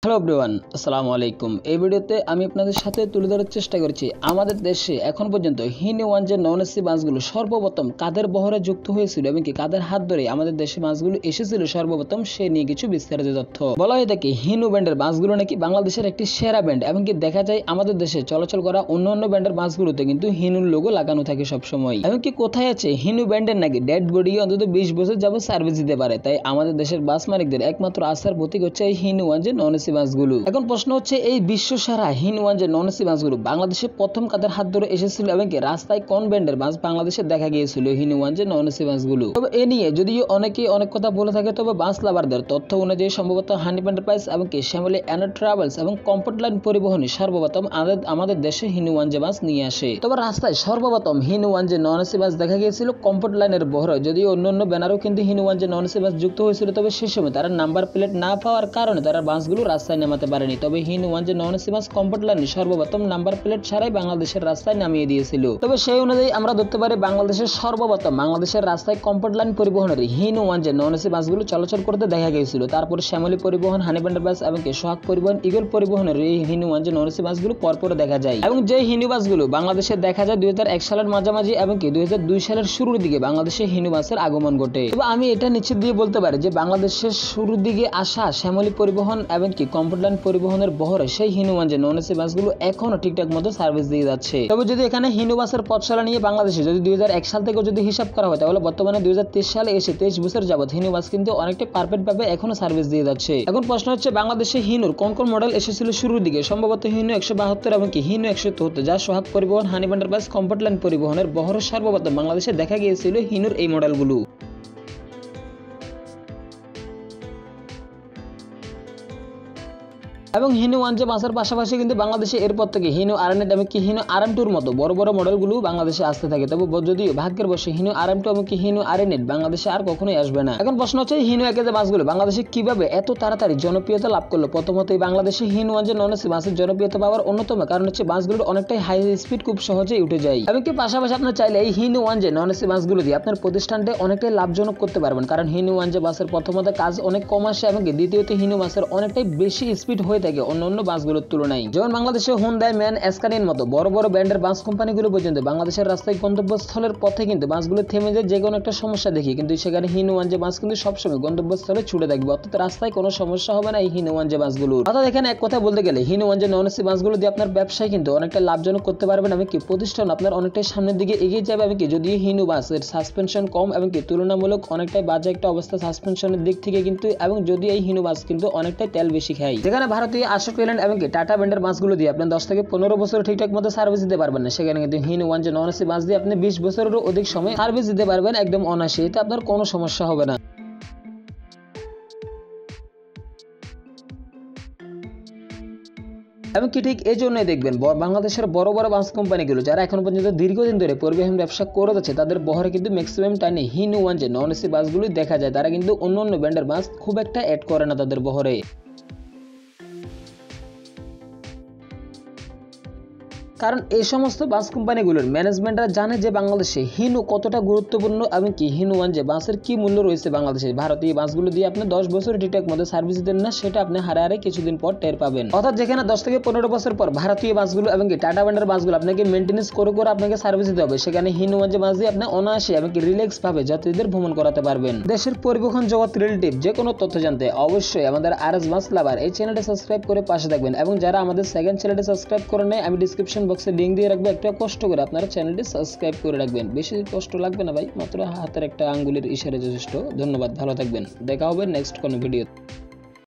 Hello everyone, আসসালামু আলাইকুম। এই ভিডিওতে আমি আপনাদের সাথে তুলে ধরার চেষ্টা করছি আমাদের দেশে এখন পর্যন্ত হিনি ওয়ান যে নন এসি বাসগুলো সর্বপ্রথম কাদের বহরে যুক্ত হয়েছিল এবং কি কাদের হাত ধরে আমাদের দেশে বাসগুলো এসেছিল সর্বপ্রথম সে নিয়ে কিছু বিস্তারিত তথ্য। বলা হয়ে থাকে হিনু ব্যান্ডের বাসগুলো নাকি বাংলাদেশের একটি সেরা ব্যান্ড এবং কি দেখা যায় আমাদের দেশে চলাচল করা অন্যান্য ব্যান্ডের বাসগুলোতে কিন্তু হিনুর লোগো লাগানো থাকে সবসময়। এবং কি কোথায় আছে হিনু ব্যান্ডের নাকি ডেড বডি অন্তত 20 বছর যাবত সার্ভিস দিতে পারে, তাই আমাদের দেশের বাস মালিকদের একমাত্র আস্থার প্রতীক হচ্ছে এই হিনু ওয়ান যে নন এসি বাসগুলো। এখন প্রশ্ন হচ্ছে এই বিশ্ব সেরা হিনু ওয়ান যে নন এসি বাসগুলো বাংলাদেশে প্রথম কাদের হাত ধরে এসেছিল এবং কি রাস্তায় কোন ব্যান্ডের বাস বাংলাদেশে দেখা গিয়েছিল হিনু ওয়ান যে নন এসি বাসগুলো। তবে এ নিয়ে যদিও অনেকেই অনেক কথা বলে থাকে, তবে বাস লাভারদের তথ্য অনুযায়ী সম্ভবত হানিফ এন্টারপ্রাইজ এবং কি শ্যামলী অ্যান্ড ট্রাভেলস এবং কমফোর্ট লাইন পরিবহনে সর্বপ্রথম আমাদের দেশে হিনু ওয়ান যে বাস নিয়ে আসে। তবে রাস্তায় সর্বপ্রথম হিনু ওয়ান যে নন এসি বাস দেখা গিয়েছিল কমফোর্ট লাইনের বহরে, যদিও অন্যান্য ব্যানারও কিন্তু হিনু ওয়ান যে নন এসি বাস যুক্ত হয়েছিল, তবে সে সময় তারা নাম্বার প্লেট না পাওয়ার কারণে তারা বাসগুলো রাস্তায় নামাতে পারেনি। তবে হিনু ওয়ান যে নন এসি বাস কমফোর্ট লাইনে সর্বপ্রথম নাম্বার প্লেট ছাড়াই বাংলাদেশের রাস্তায় নামিয়ে দিয়েছিল। তবে সেই অনুযায়ী আমরা ধরতে পারি বাংলাদেশের সর্বপ্রথম বাংলাদেশের রাস্তায় কমফোর্ট লাইন পরিবহনের হিনু ওয়ান যে নন এসি বাসগুলো চলাচল করতে দেখা গিয়েছিল। তারপরে শ্যামলী পরিবহন, হানিফ এন্টারপ্রাইজ এবং সোহাগ পরিবহন, ইগল পরিবহনের এই হিনু ওয়ান যে নন এসি বাসগুলো পরপর দেখা যায়। এবং যে হিনু বাসগুলো বাংলাদেশে দেখা যায় 2001 সালের মাঝামাঝি এবং 2002 সালের শুরুর দিকে বাংলাদেশে হিনু বাসের আগমন ঘটে। তবে আমি এটা নিশ্চিত দিয়ে বলতে পারি যে বাংলাদেশের শুরুর দিকে আসা শ্যামলী পরিবহন এবং কমফোর্ট লাইন পরিবহনের বহরে সেই হিনু ওয়ান যে নন এসি বাসগুলো এখনো ঠিকঠাক মতো সার্ভিস দিয়ে যাচ্ছে। তবে যদি এখানে হিনু বাসের পথ চলা নিয়ে বাংলাদেশে যদি 2001 সাল থেকে যদি হিসাব করা হয়, তাহলে বর্তমানে 2023 সালে এসে 23 বছর যাবত হিনু বাস কিন্তু অনেকটা পারফেক্ট ভাবে এখনো সার্ভিস দিয়ে যাচ্ছে। এখন প্রশ্ন হচ্ছে বাংলাদেশে হিনুর কোন কোন মডেল এসেছিল শুরুর দিকে। সম্ভবত হিনু 172 এবং হিনু 174, যা সোহাগ পরিবহন, হানিফ এন্টারপ্রাইজ, কমফোর্ট লাইন পরিবহনের বহরে সর্বপ্রথম বাংলাদেশে দেখা গিয়েছিল হিনুর এই মডেলগুলো। এবং হিনু ওয়ান যে বাসের পাশাপাশি কিন্তু বাংলাদেশে এরপর থেকে হিনু আরএন8 এবং হিনু RM2 মতো বড় বড় মডেলগুলো বাংলাদেশে আসতে থাকে। তবে যদিও ভাগ্যের বশে হিনু RM2 এবং হিনু আরএন8 বাংলাদেশে আর কখনোই আসবে না। এখন প্রশ্ন হচ্ছে হিনু একে যে বাসগুলো বাংলাদেশে কিভাবে এত তাড়াতাড়ি জনপ্রিয়তা লাভ করলো। প্রথমতই বাংলাদেশে হিনু ওয়ান যে নন এসি বাসের জনপ্রিয়তা পাওয়ার অন্যতম কারণ হচ্ছে বাসগুলোর অনেকটাই হাই স্পিড খুব সহজেই উঠে যায়। এবং পাশাপাশি আপনার চাইলে এই হিনু ওয়ান যে নন এসি বাসগুলো দিয়ে আপনার প্রতিষ্ঠানটা অনেকটাই লাভজনক করতে পারবেন, কারণ হিনু ওয়ান যে বাসের প্রথমত কাজ অনেক কম আসে এবং দ্বিতীয়ত হিনু বাসের অনেকটাই বেশি স্পিড হয়ে থাকে অন্যান্য বাসগুলোর তুলনায়। যেমন বাংলাদেশে হুন্ডাই, ম্যান, স্কানিয়ার মতো বড় বড় ব্র্যান্ডের বাস কোম্পানিগুলো পর্যন্ত বাংলাদেশের রাস্তায় গন্তব্যস্থলের পথে কিন্তু বাসগুলো থেমে যায় যে কোনো একটা সমস্যা দেখি, কিন্তু সেখানে হিনু ওয়ান যে বাস কিন্তু সবসময় গন্তব্যস্থলে ছুটে থাকবে, অর্থাৎ রাস্তায় কোনো সমস্যা হবে না এই হিনু ওয়ান যে বাসগুলোর। অর্থাৎ এখানে এক কথা বলতে গেলে হিনু ওয়ান যে নন এসি বাসগুলো দিয়ে আপনার ব্যবসায় কিন্তু অনেকটা লাভজনক করতে পারবেন এবং প্রতিষ্ঠান আপনার অনেকটাই সামনের দিকে এগিয়ে যাবে। এবং যদিও হিনু বাসের সাসপেনশন কম এবং তুলনামূলক অনেকটাই বাজে একটা অবস্থা সাসপেনশনের দিক থেকে কিন্তু, এবং যদি এই হিনু বাস কিন্তু অনেকটাই তেল বেশি খায়, যেখানে ভারতীয় অশোক লেল্যান্ড এবং টাটা ব্র্যান্ডের বাসগুলো দিয়ে আপনি 10 থেকে 15 বছর ঠিকঠাক মতো সার্ভিস দিতে পারবেন না, সেখানে কিন্তু হিনু ওয়ান যে নন এসি বাস দিয়ে আপনি 20 বছরেরও অধিক সময় সার্ভিস দিতে পারবেন একদম অনায়াসে, এতে আপনার কোনো সমস্যা হবে না। এবং ঠিক এই জন্যই দেখবেন বাংলাদেশের বড় বড় বাস কোম্পানিগুলো যারা এখন পর্যন্ত দীর্ঘদিন ধরে পরিবহন ব্যবসা করে যাচ্ছে তাদের বহরে কিন্তু ম্যাক্সিমাম টাইমে হিনু ওয়ান যে নন এসি বাসগুলো দেখা যায়। তারা কিন্তু অন্য ব্র্যান্ডের বাস খুব একটা অ্যাড করে না তাদের বহরে। কারণ এই সমস্ত বাস কোম্পানিগুলোর ম্যানেজমেন্টরা জানে যে বাংলাদেশে হিনু কতটা গুরুত্বপূর্ণ এবং হিনু ওয়ান যে বাসের কি মূল্য রয়েছে বাংলাদেশে। ভারতীয় বাসগুলো দিয়ে আপনি 10 বছর ঠিকঠাক মতো সার্ভিস দেন না, সেটা আপনি হারে কিছুদিন পর টের পাবেন। অর্থাৎ যেখানে 10 থেকে 15 বছর পর ভারতীয় বাসগুলো এবং টাটা ব্র্যান্ডের বাসগুলো আপনাকে মেনটেন্যান্স করে আপনাকে সার্ভিস দিতে হবে, সেখানে হিনু ওয়ান যে বাস দিয়ে আপনি অনায়াসে এবং রিল্যাক্স ভাবে যাত্রীদের ভ্রমণ করাতে পারবেন। দেশের পরিবহন জগৎ রিলেটিভ যে কোনো তথ্য জানতে অবশ্যই আমাদের RS বাস লাভার এই চ্যানেলটি সাবস্ক্রাইব করে পাশে থাকবেন। এবং যারা আমাদের সেকেন্ড চ্যানেলটি সাবস্ক্রাইব করে নেয়, আমি ডিসক্রিপশন বক্সে লিংক দিয়ে রাখবো, একটা কষ্ট করে আপনারা চ্যানেলটি সাবস্ক্রাইব করে রাখবেন। বেশি কষ্ট লাগবে না ভাই, মাত্র হাতের একটা আঙ্গুলের ইশারা যথেষ্ট। ধন্যবাদ, ভালো থাকবেন, দেখা হবে নেক্সট কোনো ভিডিও।